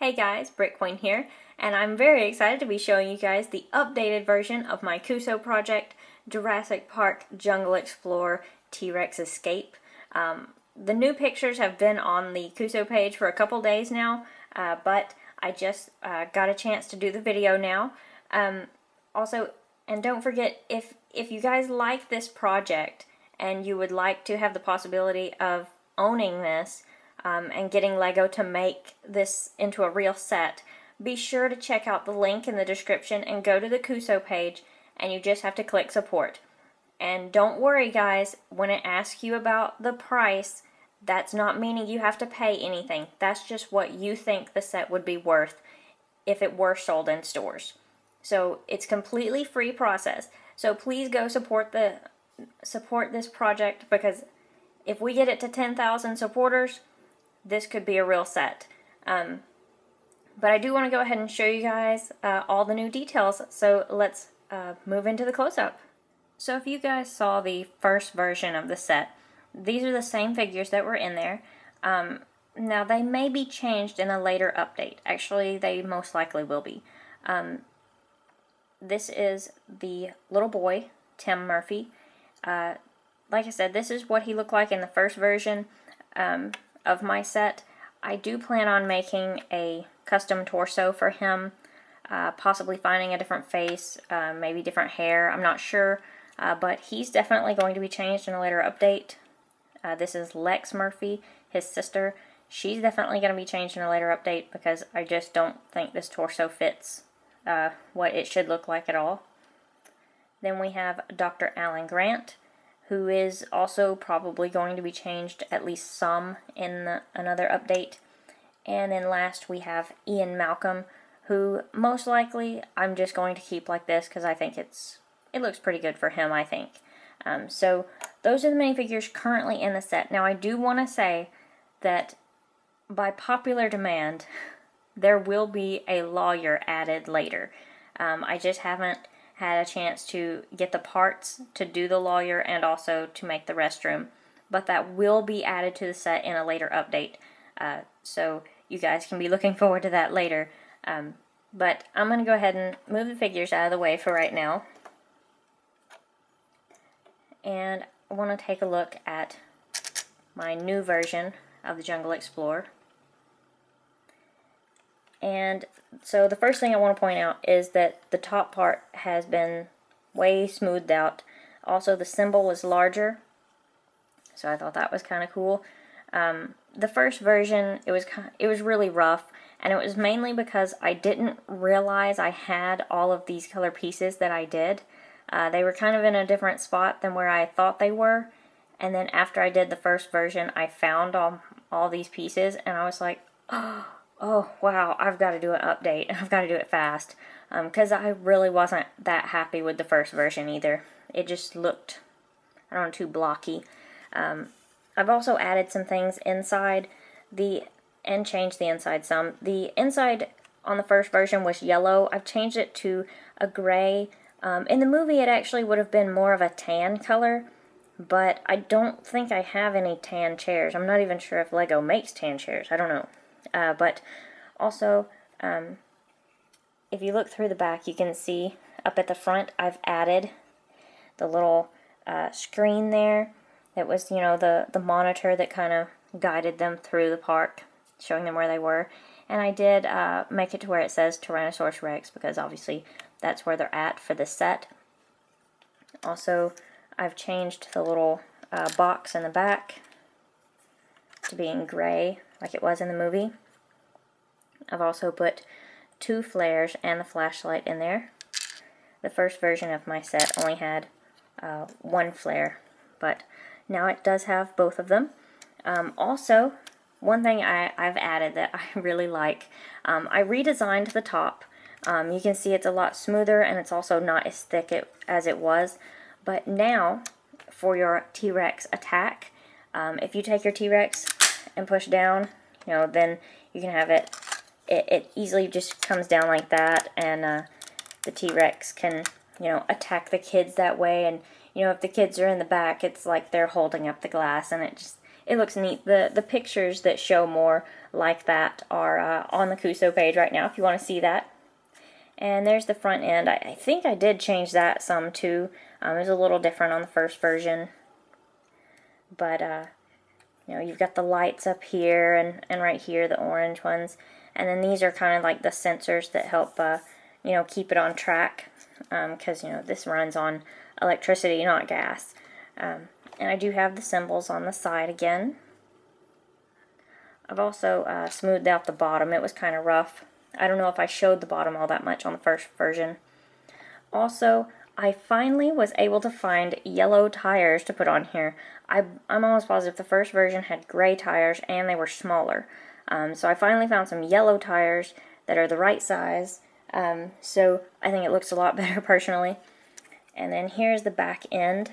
Hey guys, BrickQueen here, and I'm very excited to be showing you guys the updated version of my Cuusoo project, Jurassic Park Jungle Explorer T-Rex Escape. The new pictures have been on the Cuusoo page for a couple days now, but I just got a chance to do the video now. Also, and don't forget, if you guys like this project and you would like to have the possibility of owning this, and getting Lego to make this into a real set, be sure to check out the link in the description and go to the Cuusoo page, and you just have to click support. And don't worry guys, when it asks you about the price, that's not meaning you have to pay anything. That's just what you think the set would be worth if it were sold in stores. So it's completely free process. So please go support this project, because if we get it to 10,000 supporters, this could be a real set. But I do want to go ahead and show you guys all the new details, so let's move into the close-up. So if you guys saw the first version of the set, these are the same figures that were in there. Now they may be changed in a later update. Actually, they most likely will be. This is the little boy, Tim Murphy. Like I said, this is what he looked like in the first version of my set. I do plan on making a custom torso for him, possibly finding a different face, maybe different hair, I'm not sure, but he's definitely going to be changed in a later update. This is Lex Murphy, his sister. She's definitely going to be changed in a later update because I just don't think this torso fits what it should look like at all. Then we have Dr. Alan Grant, who is also probably going to be changed at least some in another update. And then last we have Ian Malcolm, who most likely I'm just going to keep like this because I think it looks pretty good for him, I think. So those are the minifigures currently in the set. Now I do want to say that by popular demand, there will be a lawyer added later. I just haven't had a chance to get the parts to do the lawyer and also to make the restroom, but that will be added to the set in a later update, so you guys can be looking forward to that later. But I'm going to go ahead and move the figures out of the way for right now, and I want to take a look at my new version of the Jungle Explorer. And so the first thing I want to point out is that the top part has been way smoothed out. Also, the symbol was larger, so I thought that was kind of cool. The first version, it was really rough, and it was mainly because I didn't realize I had all of these color pieces that I did. They were kind of in a different spot than where I thought they were, and then after I did the first version, I found all these pieces, and I was like, oh wow, I've got to do an update. I've got to do it fast, because I really wasn't that happy with the first version either. It just looked, I don't know, too blocky. I've also added some things inside and changed the inside some. The inside on the first version was yellow. I've changed it to a gray. In the movie it actually would have been more of a tan color, but I don't think I have any tan chairs. I'm not even sure if Lego makes tan chairs. I don't know. But also, if you look through the back, you can see up at the front I've added the little screen there. It was, you know, the monitor that kind of guided them through the park, showing them where they were. And I did make it to where it says Tyrannosaurus Rex, because obviously that's where they're at for this set. Also, I've changed the little box in the back to being gray, like it was in the movie. I've also put 2 flares and the flashlight in there. The first version of my set only had 1 flare, but now it does have both of them. Also, one thing I've added that I really like, I redesigned the top. You can see it's a lot smoother, and it's also not as thick as it was. But now, for your T-Rex attack, if you take your T-Rex and push down, you know, then you can have it easily just comes down like that, and the T-Rex can, you know, attack the kids that way. And you know, if the kids are in the back, it's like they're holding up the glass, and it looks neat. The pictures that show more like that are on the Cuusoo page right now if you want to see that. And there's the front end. I think I did change that some too. It was a little different on the first version. But, you know, you've got the lights up here and right here, the orange ones. And then these are kind of like the sensors that help, you know, keep it on track. Because, you know, this runs on electricity, not gas. And I do have the symbols on the side again. I've also smoothed out the bottom. It was kind of rough. I don't know if I showed the bottom all that much on the first version. Also, I finally was able to find yellow tires to put on here. I'm almost positive the first version had gray tires and they were smaller. So I finally found some yellow tires that are the right size. So I think it looks a lot better personally. And then here's the back end.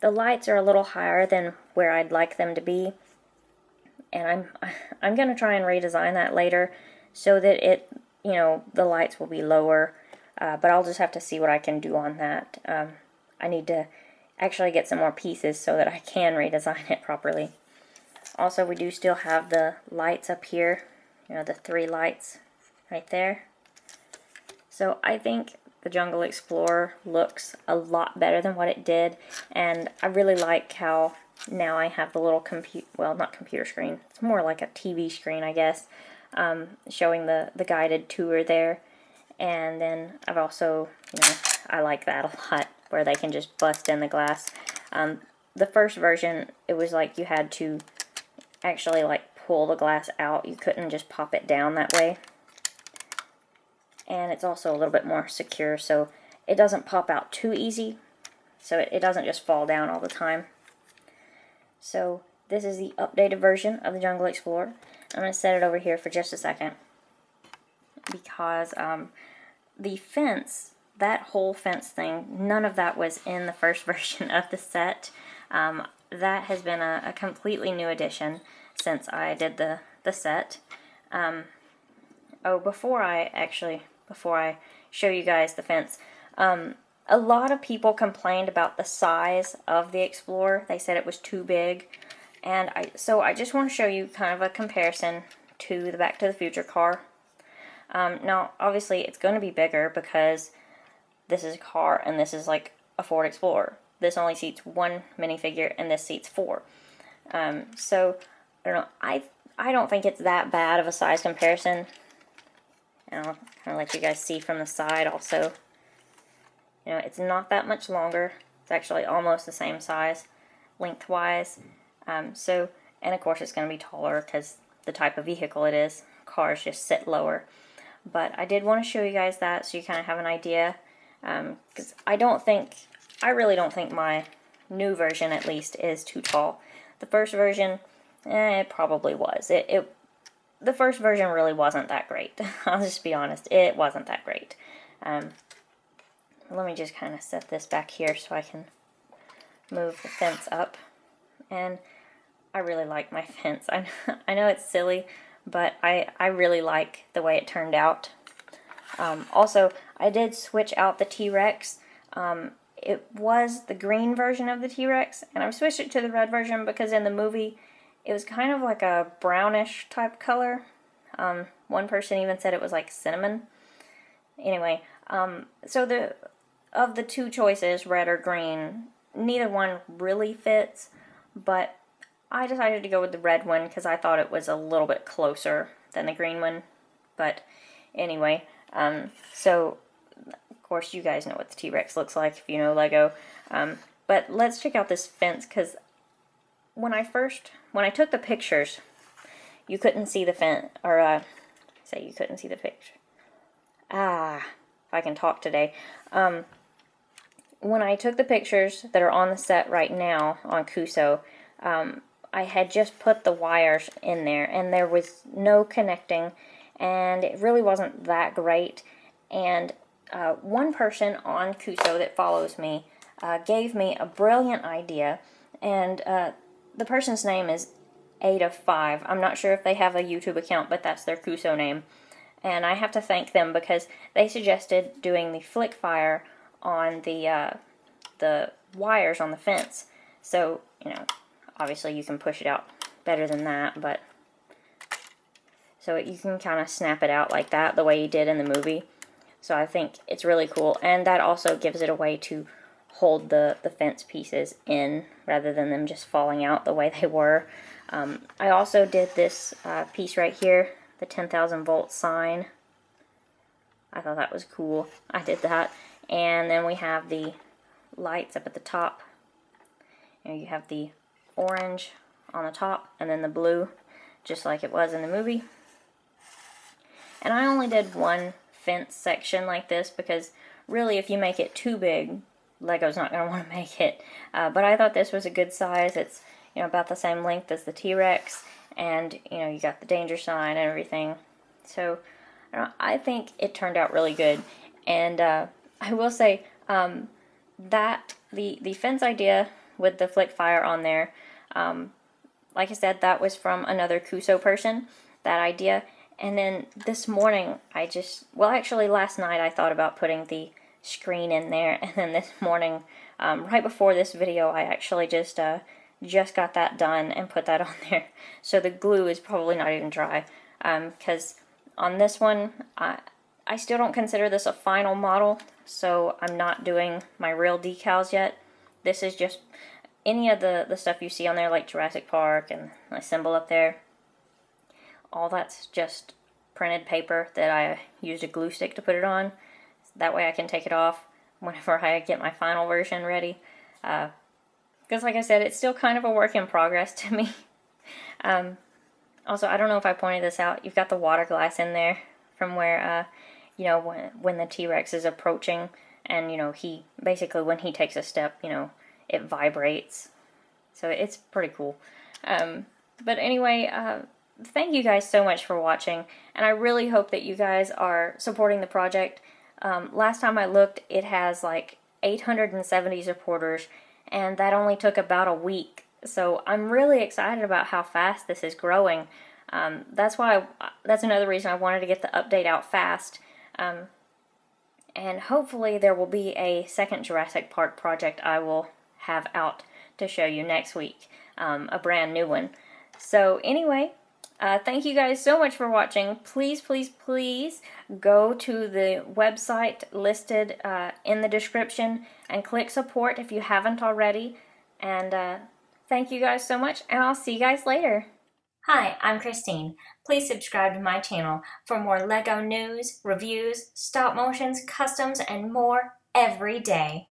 The lights are a little higher than where I'd like them to be. And I'm going to try and redesign that later so that it, you know, the lights will be lower. But I'll just have to see what I can do on that. I need to actually get some more pieces so that I can redesign it properly. Also, we do still have the lights up here. You know, the 3 lights right there. So I think the Jungle Explorer looks a lot better than what it did. And I really like how now I have the little well, not computer screen. It's more like a TV screen, I guess. Showing the guided tour there. And then I've also, you know, I like that a lot, where they can just bust in the glass. The first version, it was like you had to actually like pull the glass out. You couldn't just pop it down that way. And it's also a little bit more secure, so it doesn't pop out too easy. So it doesn't just fall down all the time. So this is the updated version of the Jungle Explorer. I'm going to set it over here for just a second, because the fence, that whole fence thing, none of that was in the first version of the set. That has been a completely new addition since I did the set. Before I show you guys the fence, a lot of people complained about the size of the Explorer. They said it was too big. And so I just want to show you kind of a comparison to the Back to the Future car. Now, obviously, it's going to be bigger because this is a car and this is like a Ford Explorer. This only seats 1 minifigure and this seats 4. So, I don't know. I don't think it's that bad of a size comparison. And I'll kind of let you guys see from the side also. You know, it's not that much longer. It's actually almost the same size lengthwise. And of course it's going to be taller because the type of vehicle it is. Cars just sit lower. But I did want to show you guys that so you kind of have an idea. Because I really don't think my new version at least is too tall. The first version, it probably was. The first version really wasn't that great. I'll just be honest, it wasn't that great. Let me just kind of set this back here so I can move the fence up. And I really like my fence. I know it's silly, but I really like the way it turned out. Also, I did switch out the T-Rex. It was the green version of the T-Rex, and I've switched it to the red version because in the movie it was kind of like a brownish type color. One person even said it was like cinnamon. Anyway, so of the 2 choices, red or green, neither one really fits, but I decided to go with the red one because I thought it was a little bit closer than the green one. But anyway, so of course you guys know what the T-Rex looks like if you know Lego. But let's check out this fence, because when I took the pictures, you couldn't see the fence, or say you couldn't see the picture. If I can talk today. When I took the pictures that are on the set right now on Cuusoo, I had just put the wires in there, and there was no connecting, and it really wasn't that great. And one person on Cuusoo that follows me gave me a brilliant idea, and the person's name is Ada5. I'm not sure if they have a YouTube account, but that's their Cuusoo name. And I have to thank them because they suggested doing the flick fire on the wires on the fence. So, you know, Obviously you can push it out better than that, but so you can kind of snap it out like that, the way he did in the movie. So I think it's really cool, and that also gives it a way to hold the fence pieces in rather than them just falling out the way they were. I also did this piece right here, the 10,000 volt sign. I thought that was cool. I did that. And then we have the lights up at the top. And you have the orange on the top and then the blue, just like it was in the movie. And I only did one fence section like this because really if you make it too big, Lego's not going to want to make it. But I thought this was a good size. It's, you know, about the same length as the T-Rex, and you know, you got the danger sign and everything. So I think it turned out really good. And I will say that the fence idea with the flick fire on there, like I said, that was from another Cuusoo person, that idea. And then this morning, actually last night I thought about putting the screen in there, and then this morning, right before this video, I actually just got that done and put that on there. So the glue is probably not even dry, because on this one, I still don't consider this a final model, so I'm not doing my real decals yet. This is just any of the stuff you see on there, like Jurassic Park and my symbol up there. All that's just printed paper that I used a glue stick to put it on. That way I can take it off whenever I get my final version ready. Because like I said, it's still kind of a work in progress to me. Also, I don't know if I pointed this out. You've got the water glass in there from where, you know, when the T-Rex is approaching, and, you know, when he takes a step, you know, it vibrates. So it's pretty cool. But anyway, thank you guys so much for watching, and I really hope that you guys are supporting the project. Last time I looked, it has like 870 supporters, and that only took about a week. So I'm really excited about how fast this is growing. That's another reason I wanted to get the update out fast. And hopefully there will be a second Jurassic Park project I will have out to show you next week, a brand new one. So anyway, thank you guys so much for watching. Please, please, please go to the website listed in the description and click support if you haven't already. And thank you guys so much, and I'll see you guys later. Hi, I'm Christine. Please subscribe to my channel for more LEGO news, reviews, stop motions, customs, and more every day.